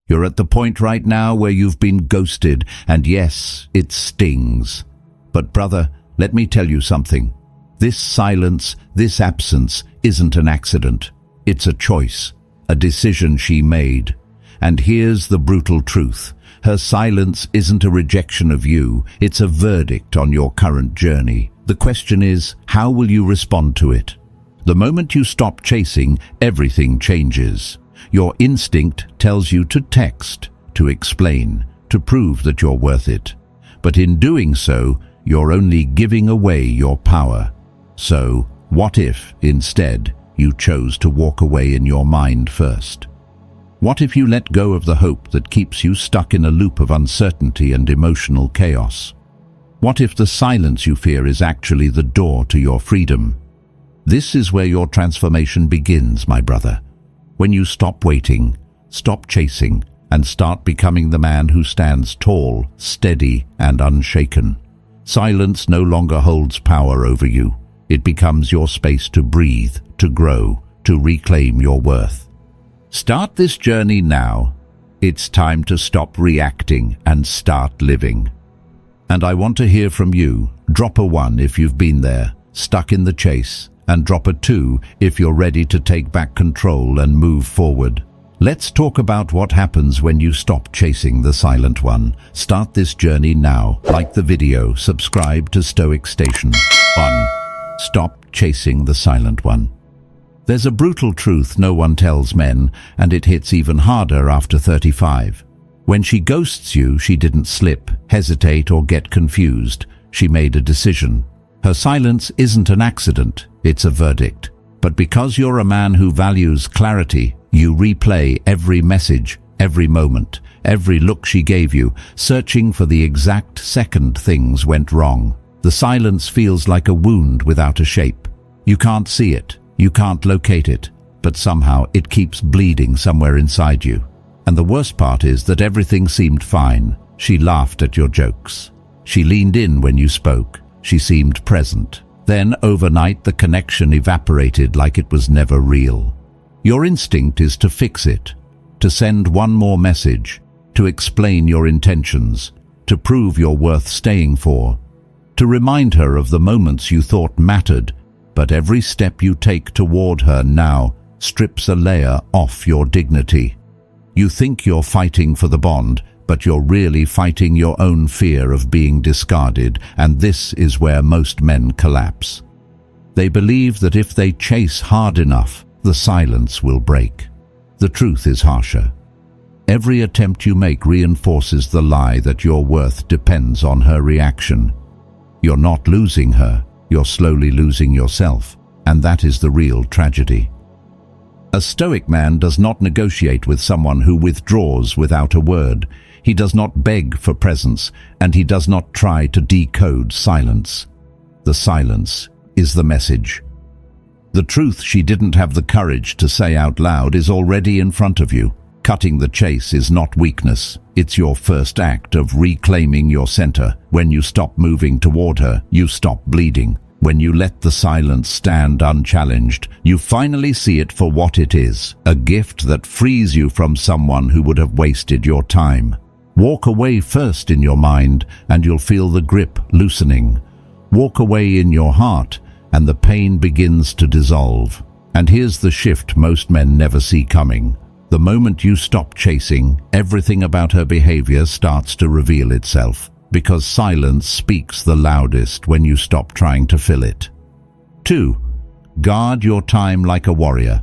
You're at the point right now where you've been ghosted, and yes, it stings. But brother, let me tell you something. This silence, this absence, isn't an accident. It's a choice, a decision she made. And here's the brutal truth. Her silence isn't a rejection of you, it's a verdict on your current journey. The question is, how will you respond to it? The moment you stop chasing, everything changes. Your instinct tells you to text, to explain, to prove that you're worth it. But in doing so, you're only giving away your power. So, what if, instead, you chose to walk away in your mind first? What if you let go of the hope that keeps you stuck in a loop of uncertainty and emotional chaos? What if the silence you fear is actually the door to your freedom? This is where your transformation begins, my brother. When you stop waiting, stop chasing, and start becoming the man who stands tall, steady, and unshaken. Silence no longer holds power over you. It becomes your space to breathe, to grow, to reclaim your worth. Start this journey now. It's time to stop reacting and start living. And I want to hear from you. Drop a 1 if you've been there, stuck in the chase, and drop a 2 if you're ready to take back control and move forward. Let's talk about what happens when you stop chasing the silent one. Start this journey now. Like the video, subscribe to Stoic Station. 1. Stop chasing the silent one. There's a brutal truth no one tells men, and it hits even harder after 35. When she ghosts you, she didn't slip, hesitate, or get confused. She made a decision. Her silence isn't an accident, it's a verdict. But because you're a man who values clarity, you replay every message, every moment, every look she gave you, searching for the exact second things went wrong. The silence feels like a wound without a shape. You can't see it. You can't locate it, but somehow it keeps bleeding somewhere inside you. And the worst part is that everything seemed fine. She laughed at your jokes. She leaned in when you spoke. She seemed present. Then, overnight, the connection evaporated like it was never real. Your instinct is to fix it, to send one more message, to explain your intentions, to prove you're worth staying for, to remind her of the moments you thought mattered. But every step you take toward her now strips a layer off your dignity. You think you're fighting for the bond, but you're really fighting your own fear of being discarded, and this is where most men collapse. They believe that if they chase hard enough, the silence will break. The truth is harsher. Every attempt you make reinforces the lie that your worth depends on her reaction. You're not losing her. You're slowly losing yourself, and that is the real tragedy. A Stoic man does not negotiate with someone who withdraws without a word. He does not beg for presence, and he does not try to decode silence. The silence is the message. The truth she didn't have the courage to say out loud is already in front of you. Cutting the chase is not weakness. It's your first act of reclaiming your center. When you stop moving toward her, you stop bleeding. When you let the silence stand unchallenged, you finally see it for what it is, a gift that frees you from someone who would have wasted your time. Walk away first in your mind, and you'll feel the grip loosening. Walk away in your heart, and the pain begins to dissolve. And here's the shift most men never see coming. The moment you stop chasing, everything about her behavior starts to reveal itself, because silence speaks the loudest when you stop trying to fill it. 2. Guard your time like a warrior.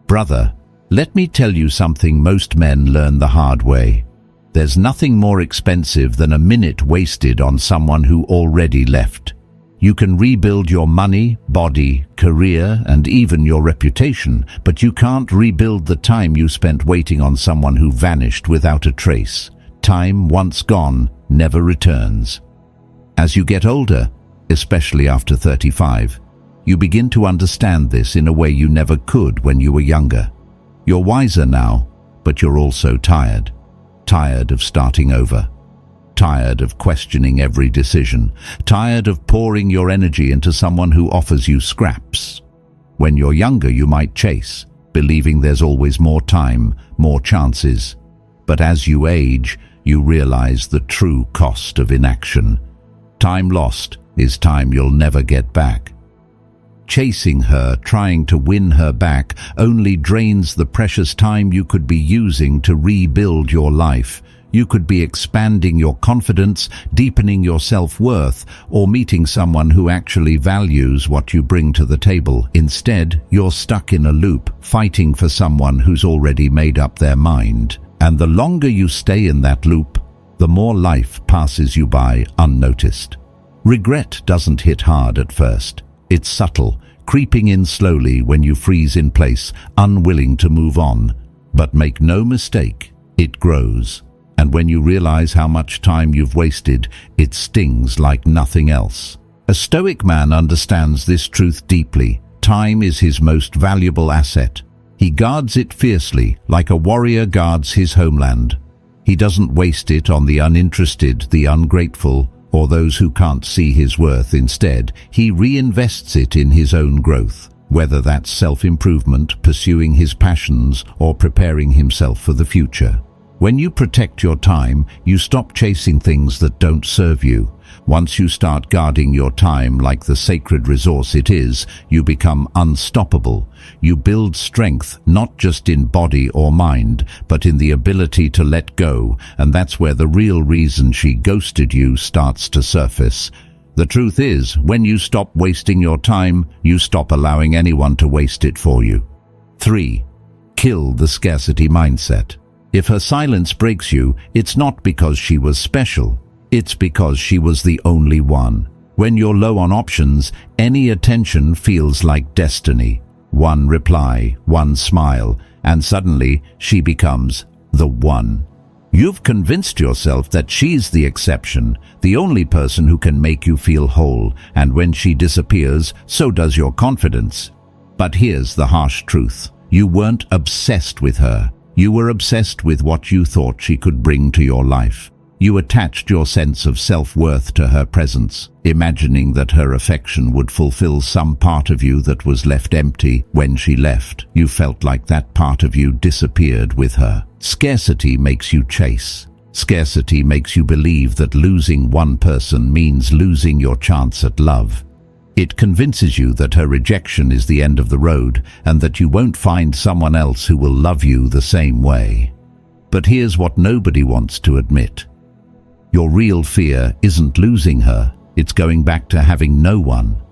Brother, let me tell you something most men learn the hard way. There's nothing more expensive than a minute wasted on someone who already left. You can rebuild your money, body, career, and even your reputation, but you can't rebuild the time you spent waiting on someone who vanished without a trace. Time once gone never returns. As you get older, especially after 35, you begin to understand this in a way you never could when you were younger. You're wiser now, but you're also tired. Tired of starting over. Tired of questioning every decision. Tired of pouring your energy into someone who offers you scraps. When you're younger, you might chase. believing there's always more time, more chances. But as you age, you realize the true cost of inaction. Time lost is time you'll never get back. Chasing her, trying to win her back, only drains the precious time you could be using to rebuild your life. You could be expanding your confidence, deepening your self-worth, or meeting someone who actually values what you bring to the table. Instead, you're stuck in a loop, fighting for someone who's already made up their mind. And the longer you stay in that loop, the more life passes you by unnoticed. Regret doesn't hit hard at first. It's subtle, creeping in slowly when you freeze in place, unwilling to move on. But make no mistake, it grows. And when you realize how much time you've wasted, it stings like nothing else. A Stoic man understands this truth deeply. Time is his most valuable asset. He guards it fiercely, like a warrior guards his homeland. He doesn't waste it on the uninterested, the ungrateful, or those who can't see his worth. Instead, he reinvests it in his own growth, whether that's self-improvement, pursuing his passions, or preparing himself for the future. When you protect your time, you stop chasing things that don't serve you. Once you start guarding your time like the sacred resource it is, you become unstoppable. You build strength not just in body or mind, but in the ability to let go, and that's where the real reason she ghosted you starts to surface. The truth is, when you stop wasting your time, you stop allowing anyone to waste it for you. 3. Kill the scarcity mindset. If her silence breaks you, it's not because she was special. It's because she was the only one. When you're low on options, any attention feels like destiny. One reply, one smile, and suddenly she becomes the one. You've convinced yourself that she's the exception, the only person who can make you feel whole, and when she disappears, so does your confidence. But here's the harsh truth. You weren't obsessed with her. You were obsessed with what you thought she could bring to your life. You attached your sense of self-worth to her presence, imagining that her affection would fulfill some part of you that was left empty when she left. You felt like that part of you disappeared with her. Scarcity makes you chase. Scarcity makes you believe that losing one person means losing your chance at love. It convinces you that her rejection is the end of the road and that you won't find someone else who will love you the same way. But here's what nobody wants to admit. Your real fear isn't losing her, it's going back to having no one.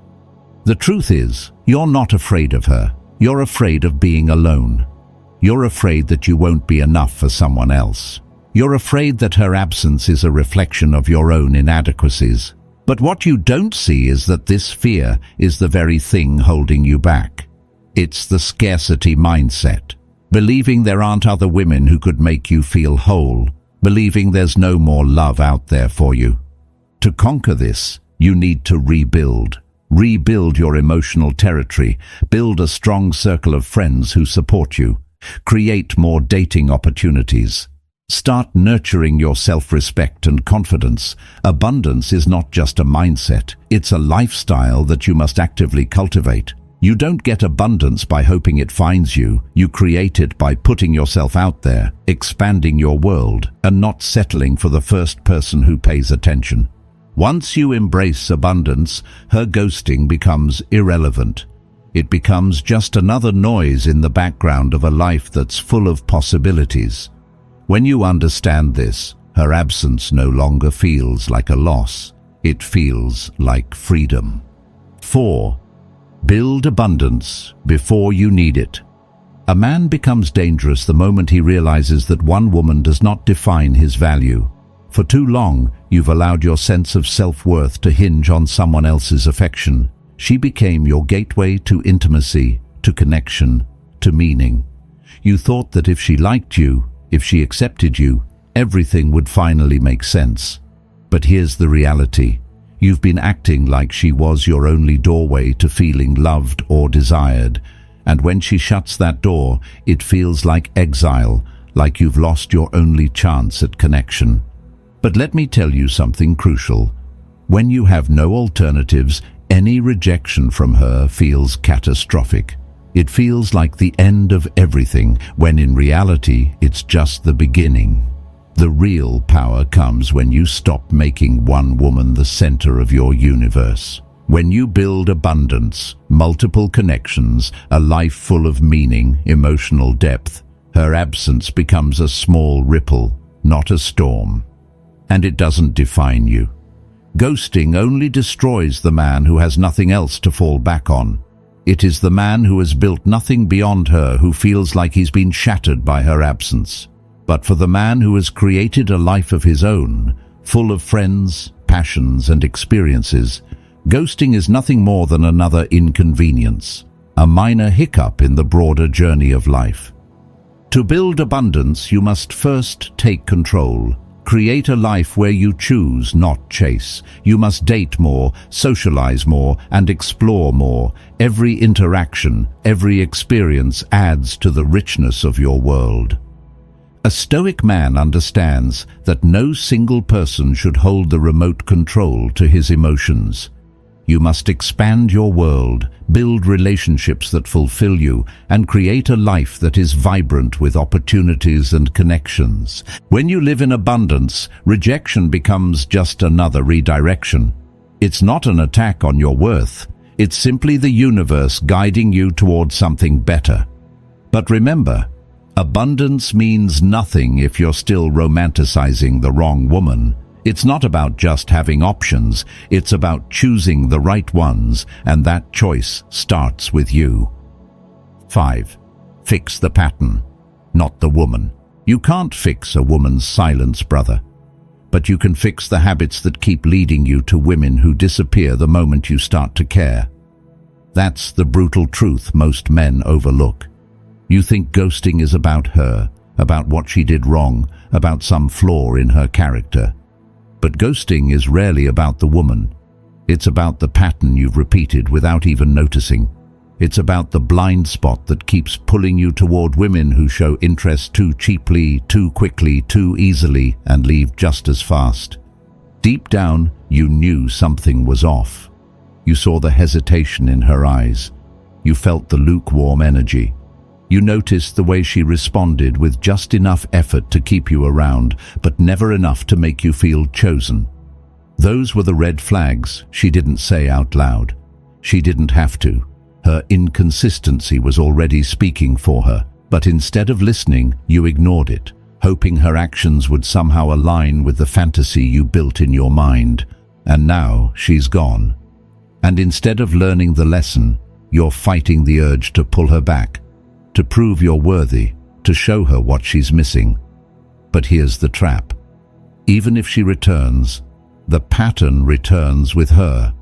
The truth is, you're not afraid of her. You're afraid of being alone. You're afraid that you won't be enough for someone else. You're afraid that her absence is a reflection of your own inadequacies. But what you don't see is that this fear is the very thing holding you back. It's the scarcity mindset. Believing there aren't other women who could make you feel whole. Believing there's no more love out there for you. To conquer this, you need to rebuild. Rebuild your emotional territory. Build a strong circle of friends who support you. Create more dating opportunities. Start nurturing your self-respect and confidence. Abundance is not just a mindset, it's a lifestyle that you must actively cultivate. You don't get abundance by hoping it finds you. You create it by putting yourself out there, expanding your world, and not settling for the first person who pays attention. Once you embrace abundance, her ghosting becomes irrelevant. It becomes just another noise in the background of a life that's full of possibilities. When you understand this, her absence no longer feels like a loss. It feels like freedom. 4. Build abundance before you need it. A man becomes dangerous the moment he realizes that one woman does not define his value. For too long, you've allowed your sense of self-worth to hinge on someone else's affection. She became your gateway to intimacy, to connection, to meaning. You thought that if she liked you, if she accepted you, everything would finally make sense. But here's the reality. You've been acting like she was your only doorway to feeling loved or desired. And when she shuts that door, it feels like exile, like you've lost your only chance at connection. But let me tell you something crucial. When you have no alternatives, any rejection from her feels catastrophic. It feels like the end of everything, when in reality it's just the beginning. The real power comes when you stop making one woman the center of your universe. When you build abundance, multiple connections, a life full of meaning, emotional depth, her absence becomes a small ripple, not a storm. And it doesn't define you. Ghosting only destroys the man who has nothing else to fall back on. It is the man who has built nothing beyond her who feels like he's been shattered by her absence. But for the man who has created a life of his own, full of friends, passions, and experiences, ghosting is nothing more than another inconvenience, a minor hiccup in the broader journey of life. To build abundance, you must first take control. Create a life where you choose, not chase. You must date more, socialize more, and explore more. Every interaction, every experience adds to the richness of your world. A Stoic man understands that no single person should hold the remote control to his emotions. You must expand your world, build relationships that fulfill you, and create a life that is vibrant with opportunities and connections. When you live in abundance, rejection becomes just another redirection. It's not an attack on your worth. It's simply the universe guiding you toward something better. But remember, abundance means nothing if you're still romanticizing the wrong woman. It's not about just having options, it's about choosing the right ones, and that choice starts with you. 5. Fix the pattern, not the woman. You can't fix a woman's silence, brother. But you can fix the habits that keep leading you to women who disappear the moment you start to care. That's the brutal truth most men overlook. You think ghosting is about her, about what she did wrong, about some flaw in her character. But ghosting is rarely about the woman. It's about the pattern you've repeated without even noticing. It's about the blind spot that keeps pulling you toward women who show interest too cheaply, too quickly, too easily, and leave just as fast. Deep down, you knew something was off. You saw the hesitation in her eyes. You felt the lukewarm energy. You noticed the way she responded with just enough effort to keep you around, but never enough to make you feel chosen. Those were the red flags she didn't say out loud. She didn't have to. Her inconsistency was already speaking for her, but instead of listening, you ignored it, hoping her actions would somehow align with the fantasy you built in your mind. And now she's gone. And instead of learning the lesson, you're fighting the urge to pull her back, to prove you're worthy, to show her what she's missing. But here's the trap. Even if she returns, the pattern returns with her.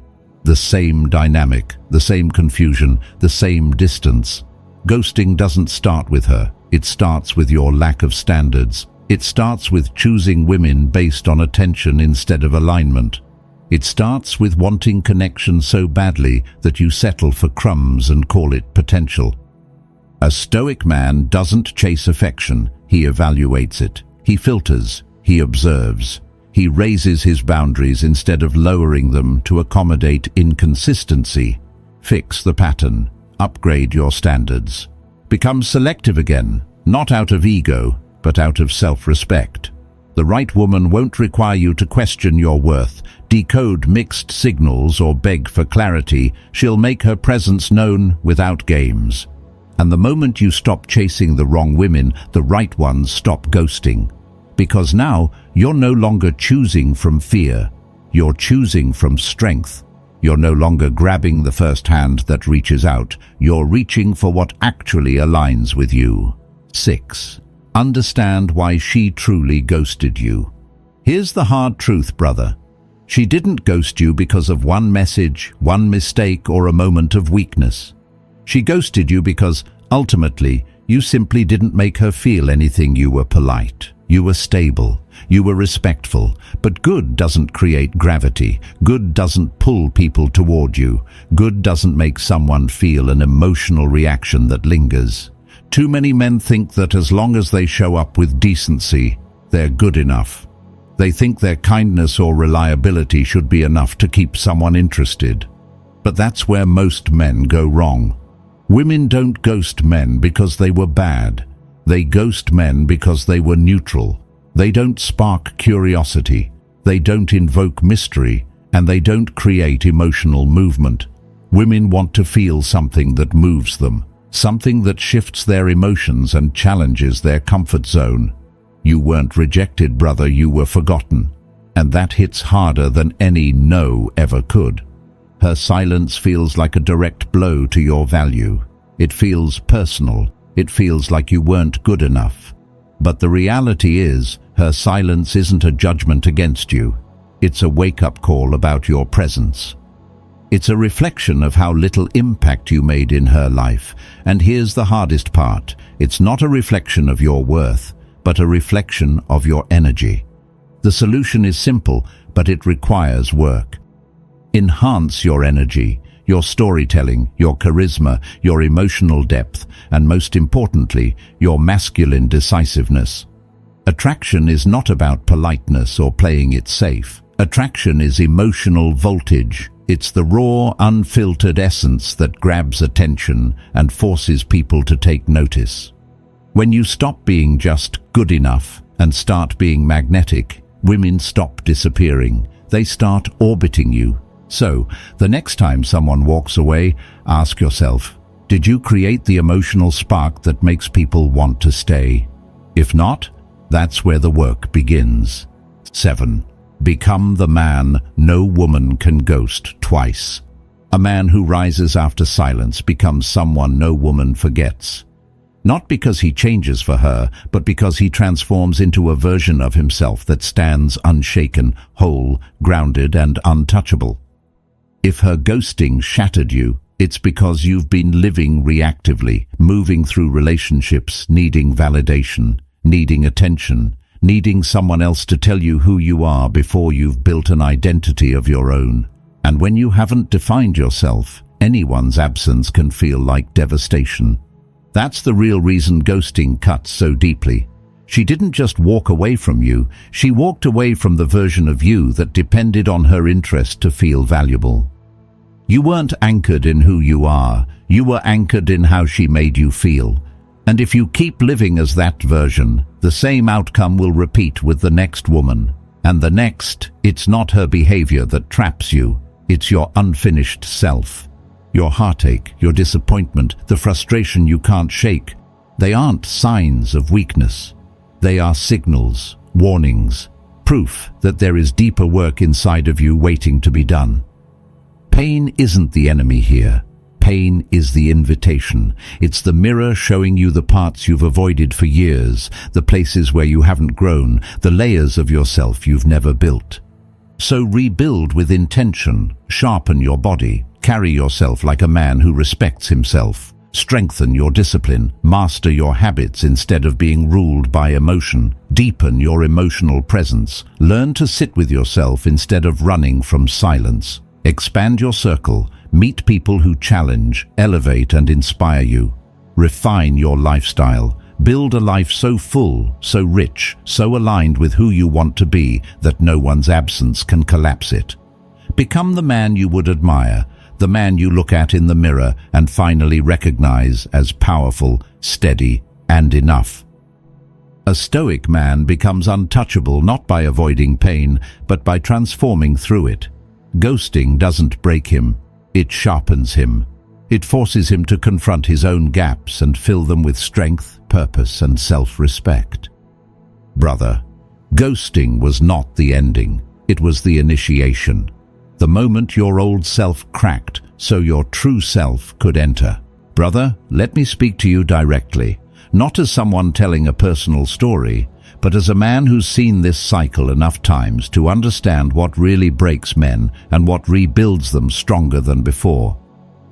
The same dynamic, the same confusion, the same distance. Ghosting doesn't start with her. It starts with your lack of standards. It starts with choosing women based on attention instead of alignment. It starts with wanting connection so badly that you settle for crumbs and call it potential. A Stoic man doesn't chase affection, he evaluates it. He filters, he observes. He raises his boundaries instead of lowering them to accommodate inconsistency. Fix the pattern. Upgrade your standards. Become selective again, not out of ego, but out of self-respect. The right woman won't require you to question your worth, decode mixed signals, or beg for clarity. She'll make her presence known without games. And the moment you stop chasing the wrong women, the right ones stop ghosting. Because now, you're no longer choosing from fear. You're choosing from strength. You're no longer grabbing the first hand that reaches out. You're reaching for what actually aligns with you. 6. Understand why she truly ghosted you. Here's the hard truth, brother. She didn't ghost you because of one message, one mistake, or a moment of weakness. She ghosted you because, ultimately, you simply didn't make her feel anything. You were polite. You were stable. You were respectful. But good doesn't create gravity. Good doesn't pull people toward you. Good doesn't make someone feel an emotional reaction that lingers. Too many men think that as long as they show up with decency, they're good enough. They think their kindness or reliability should be enough to keep someone interested. But that's where most men go wrong. Women don't ghost men because they were bad. They ghost men because they were neutral. They don't spark curiosity. They don't invoke mystery. And they don't create emotional movement. Women want to feel something that moves them, something that shifts their emotions and challenges their comfort zone. You weren't rejected, brother, you were forgotten. And that hits harder than any no ever could. Her silence feels like a direct blow to your value. It feels personal. It feels like you weren't good enough. But the reality is, her silence isn't a judgment against you. It's a wake-up call about your presence. It's a reflection of how little impact you made in her life. And here's the hardest part. It's not a reflection of your worth, but a reflection of your energy. The solution is simple, but it requires work. Enhance your energy, your storytelling, your charisma, your emotional depth, and most importantly, your masculine decisiveness. Attraction is not about politeness or playing it safe. Attraction is emotional voltage. It's the raw, unfiltered essence that grabs attention and forces people to take notice. When you stop being just good enough and start being magnetic, women stop disappearing. They start orbiting you. So, the next time someone walks away, ask yourself, did you create the emotional spark that makes people want to stay? If not, that's where the work begins. 7. Become the man no woman can ghost twice. A man who rises after silence becomes someone no woman forgets. Not because he changes for her, but because he transforms into a version of himself that stands unshaken, whole, grounded, and untouchable. If her ghosting shattered you, it's because you've been living reactively, moving through relationships, needing validation, needing attention, needing someone else to tell you who you are before you've built an identity of your own. And when you haven't defined yourself, anyone's absence can feel like devastation. That's the real reason ghosting cuts so deeply. She didn't just walk away from you, she walked away from the version of you that depended on her interest to feel valuable. You weren't anchored in who you are, you were anchored in how she made you feel. And if you keep living as that version, the same outcome will repeat with the next woman. And the next, it's not her behavior that traps you, it's your unfinished self. Your heartache, your disappointment, the frustration you can't shake. They aren't signs of weakness. They are signals, warnings, proof that there is deeper work inside of you waiting to be done. Pain isn't the enemy here. Pain is the invitation. It's the mirror showing you the parts you've avoided for years, the places where you haven't grown, the layers of yourself you've never built. So rebuild with intention, sharpen your body, carry yourself like a man who respects himself, strengthen your discipline, master your habits instead of being ruled by emotion, deepen your emotional presence, learn to sit with yourself instead of running from silence, expand your circle, meet people who challenge, elevate, and inspire you. Refine your lifestyle. Build a life so full, so rich, so aligned with who you want to be that no one's absence can collapse it. Become the man you would admire, the man you look at in the mirror and finally recognize as powerful, steady, and enough. A Stoic man becomes untouchable not by avoiding pain, but by transforming through it. Ghosting doesn't break him. It sharpens him. It forces him to confront his own gaps and fill them with strength, purpose, and self-respect. Brother, ghosting was not the ending. It was the initiation. The moment your old self cracked, so your true self could enter. Brother, let me speak to you directly, not as someone telling a personal story, but as a man who's seen this cycle enough times to understand what really breaks men and what rebuilds them stronger than before.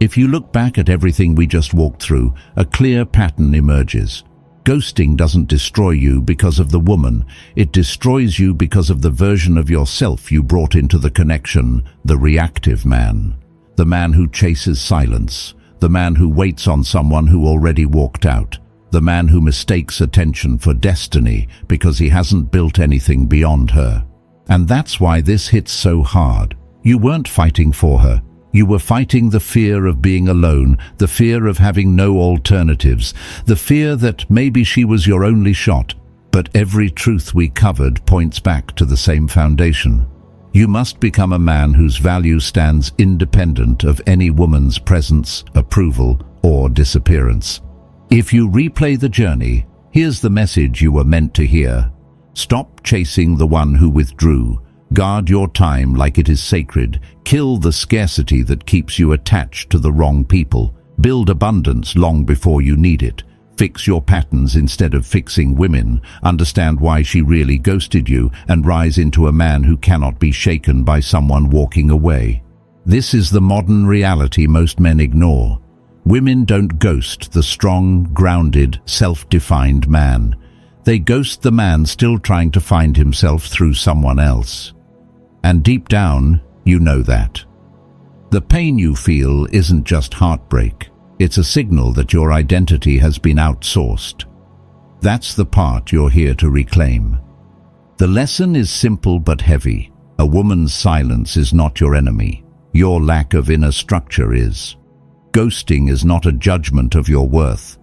If you look back at everything we just walked through, a clear pattern emerges. Ghosting doesn't destroy you because of the woman, it destroys you because of the version of yourself you brought into the connection, the reactive man. The man who chases silence, the man who waits on someone who already walked out, the man who mistakes attention for destiny because he hasn't built anything beyond her. And that's why this hits so hard. You weren't fighting for her. You were fighting the fear of being alone, the fear of having no alternatives, the fear that maybe she was your only shot. But every truth we covered points back to the same foundation. You must become a man whose value stands independent of any woman's presence, approval, or disappearance. If you replay the journey, here's the message you were meant to hear. Stop chasing the one who withdrew. Guard your time like it is sacred. Kill the scarcity that keeps you attached to the wrong people. Build abundance long before you need it. Fix your patterns instead of fixing women. Understand why she really ghosted you and rise into a man who cannot be shaken by someone walking away. This is the modern reality most men ignore. Women don't ghost the strong, grounded, self-defined man. They ghost the man still trying to find himself through someone else. And deep down, you know that. The pain you feel isn't just heartbreak. It's a signal that your identity has been outsourced. That's the part you're here to reclaim. The lesson is simple but heavy. A woman's silence is not your enemy. Your lack of inner structure is. Ghosting is not a judgment of your worth.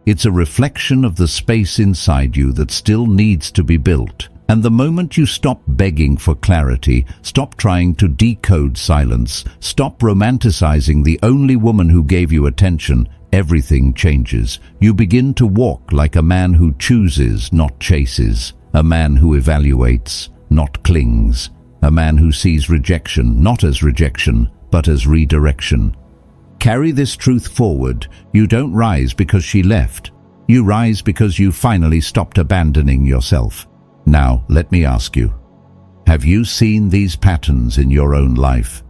It's a reflection of the space inside you that still needs to be built. And the moment you stop begging for clarity, stop trying to decode silence, stop romanticizing the only woman who gave you attention, everything changes. You begin to walk like a man who chooses, not chases, a man who evaluates, not clings, a man who sees rejection not as rejection, but as redirection. Carry this truth forward. You don't rise because she left. You rise because you finally stopped abandoning yourself. Now, let me ask you, have you seen these patterns in your own life?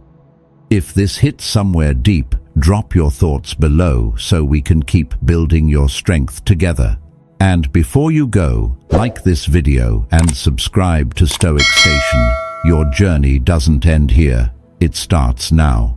If this hits somewhere deep, drop your thoughts below so we can keep building your strength together. And before you go, like this video and subscribe to Stoic Station. Your journey doesn't end here. It starts now.